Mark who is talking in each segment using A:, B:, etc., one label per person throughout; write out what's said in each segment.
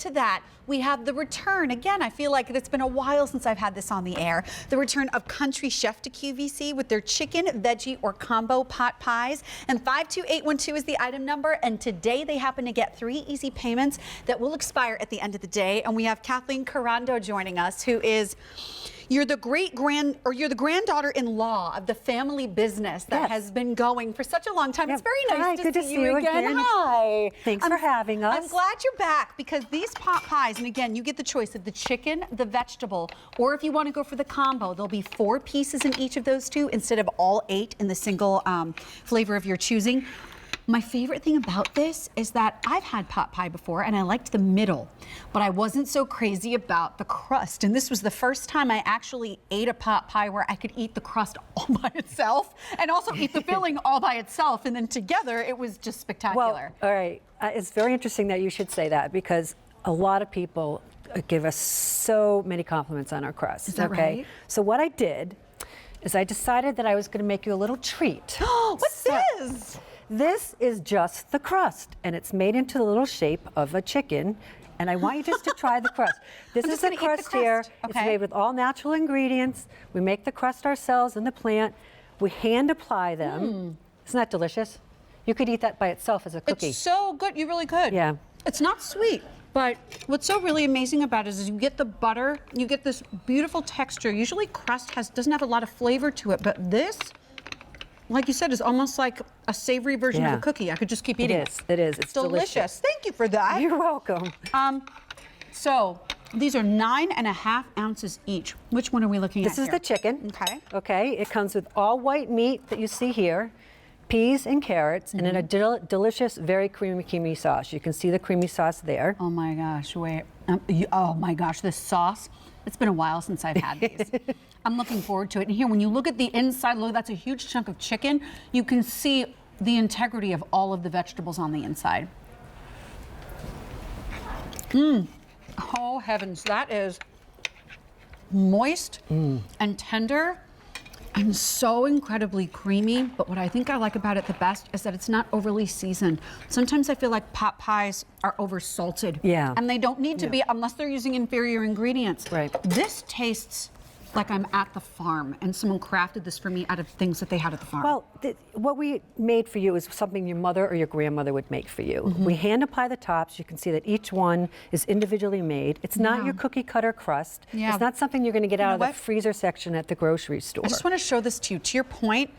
A: To that, we have the return. Again, I feel like it's been a while since I've had this on the air. The return of Country Chef to QVC with their chicken, veggie, or combo pot pies. And 52812 is the item number. And today they happen to get 3 easy payments that will expire at the end of the day. And we have Kathleen Carando joining us, who is... You're the granddaughter-in-law of the family business that has been going for such a long time. It's very nice to see you again. Hi.
B: Thanks for having us.
A: I'm glad you're back because these pot pies, and again, you get the choice of the chicken, the vegetable, or if you want to go for the combo, there'll be 4 pieces in each of those 2 instead of all 8 in the single flavor of your choosing. My favorite thing about this is that I've had pot pie before and I liked the middle, but I wasn't so crazy about the crust. And this was the first time I actually ate a pot pie where I could eat the crust all by itself and also eat the filling all by itself. And then together it was just spectacular.
B: Well, all right. It's very interesting that you should say that because a lot of people give us so many compliments on our crust.
A: Is that right?
B: So what I did is I decided that I was going to make you a little treat.
A: What's this?
B: This is just the crust, and it's made into the little shape of a chicken, and I want you just to try the crust. This is the crust here.
A: Okay.
B: It's made with all natural ingredients. We make the crust ourselves in the plant. We hand apply them. Isn't that delicious? You could eat that by itself as a cookie.
A: It's so good. You really could.
B: Yeah.
A: It's not sweet, but what's so really amazing about it is you get the butter, you get this beautiful texture. Usually crust doesn't have a lot of flavor to it, but this, like you said, is almost like a savory version of a cookie. I could just keep eating it.
B: It is. It's
A: delicious. Thank you for that.
B: You're welcome.
A: So these are 9.5 ounces each. Which one are we looking at
B: This is the chicken.
A: Okay.
B: Okay. It comes with all white meat that you see here, peas and carrots, and in a delicious, very creamy sauce. You can see the creamy sauce there.
A: Oh my gosh, wait. Oh my gosh, this sauce. It's been a while since I've had these. I'm looking forward to it. And here, when you look at the inside, look, that's a huge chunk of chicken. You can see the integrity of all of the vegetables on the inside. Oh heavens, that is moist and tender and so incredibly creamy. But what I think I like about it the best is that it's not overly seasoned. Sometimes I feel like pot pies are over salted.
B: Yeah.
A: And they don't need to be unless they're using inferior ingredients.
B: Right.
A: This tastes like I'm at the farm and someone crafted this for me out of things that they had at the farm.
B: Well, what we made for you is something your mother or your grandmother would make for you. We hand apply the tops. You can see that each one is individually made. It's not your cookie cutter crust. It's not something you're going to get out of the freezer section at the grocery store.
A: I just want to show this to you. To your point,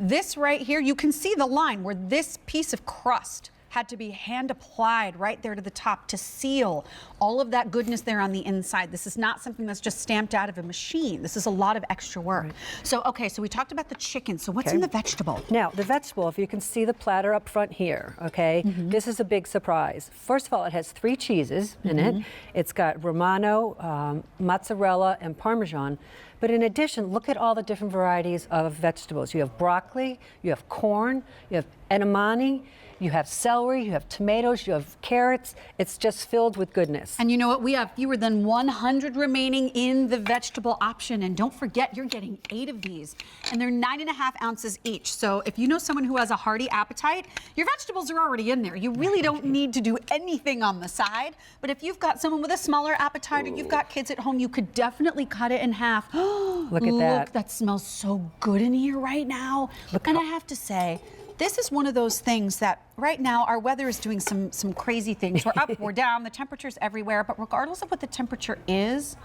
A: this right here, you can see the line where this piece of crust had to be hand applied right there to the top to seal all of that goodness there on the inside. This is not something that's just stamped out of a machine. This is a lot of extra work. So, okay, so we talked about the chicken. So what's in the vegetable?
B: Now, the vegetable, if you can see the platter up front here, okay, this is a big surprise. First of all, it has 3 cheeses in it. It's got Romano, mozzarella, and Parmesan. But in addition, look at all the different varieties of vegetables. You have broccoli, you have corn, you have edamame, you have celery, you have tomatoes, you have carrots. It's just filled with goodness.
A: And you know what? We have fewer than 100 remaining in the vegetable option. And don't forget, you're getting 8 of these. And they're 9.5 ounces each. So if you know someone who has a hearty appetite, your vegetables are already in there. You really don't need to do anything on the side. But if you've got someone with a smaller appetite or you've got kids at home, you could definitely cut it in half.
B: Look at that.
A: Look, that smells so good in here right now. And I have to say, this is one of those things that right now our weather is doing some crazy things. We're up, we're down, the temperature's everywhere, but regardless of what the temperature is,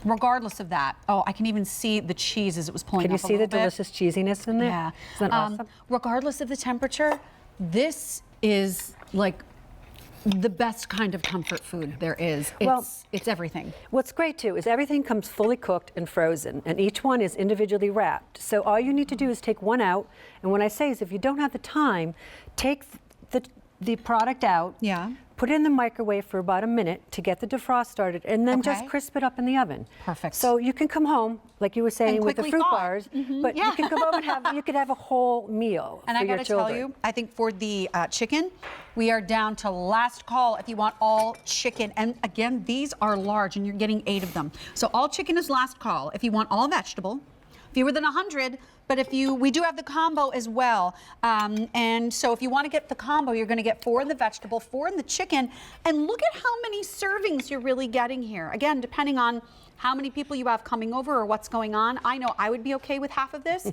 A: regardless of that, oh, I can even see the cheese as it was pulling up a little bit.
B: Can you see the delicious cheesiness in there?
A: Yeah.
B: Isn't that awesome?
A: Regardless of the temperature, this is like the best kind of comfort food there is. It's everything.
B: What's great too is everything comes fully cooked and frozen, and each one is individually wrapped. So all you need to do is take one out, and what I say is if you don't have the time, take the product out, put it in the microwave for about a minute to get the defrost started, and then just crisp it up in the oven.
A: Perfect.
B: So you can come home, like you were saying, with the fruit bars, but you can come home and you could have a whole meal
A: and
B: for
A: I
B: your
A: gotta
B: children.
A: tell you, I think for the chicken, we are down to last call if you want all chicken. And again, these are large and you're getting 8 of them. So all chicken is last call. If you want all vegetable, fewer than 100, But we do have the combo as well. And so if you want to get the combo, you're going to get 4 in the vegetable, 4 in the chicken. And look at how many servings you're really getting here. Again, depending on how many people you have coming over or what's going on. I know I would be okay with half of this,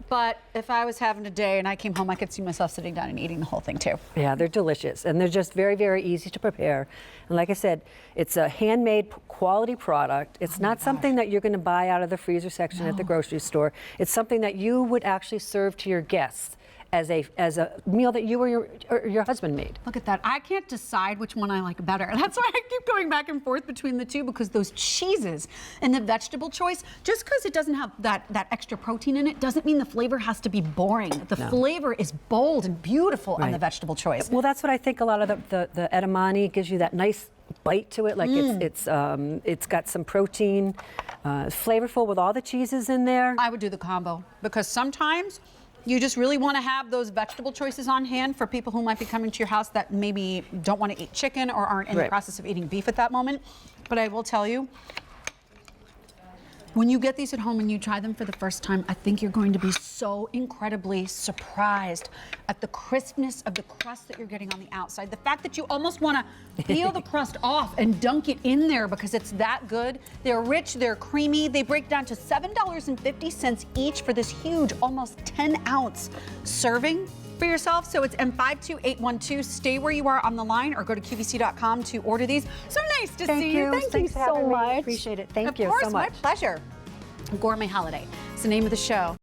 A: but if I was having a day and I came home, I could see myself sitting down and eating the whole thing too.
B: Yeah, they're delicious, and they're just very, very easy to prepare. And like I said, it's a handmade quality product. It's not something that you're going to buy out of the freezer section at the grocery store. It's something that you would actually serve to your guests as a meal that you or your husband made.
A: Look at that. I can't decide which one I like better. That's why I keep going back and forth between the two, because those cheeses and the vegetable choice, just because it doesn't have that extra protein in it, doesn't mean the flavor has to be boring. The flavor is bold and beautiful on the vegetable choice.
B: Well, that's what I think a lot of the edamame gives you, that nice bite to it. Like it's got some protein, flavorful with all the cheeses in there.
A: I would do the combo, because sometimes you just really want to have those vegetable choices on hand for people who might be coming to your house that maybe don't want to eat chicken or aren't in the process of eating beef at that moment. But I will tell you, when you get these at home and you try them for the first time, I think you're going to be so incredibly surprised at the crispness of the crust that you're getting on the outside. The fact that you almost want to peel the crust off and dunk it in there because it's that good. They're rich, they're creamy. They break down to $7.50 each for this huge, almost 10-ounce serving for yourself. So it's M52812. Stay where you are on the line or go to QVC.com to order these. So nice to see you. Thank you so much.
B: Appreciate it. Thank you so much.
A: Of course, my pleasure. Gourmet Holiday. It's the name of the show.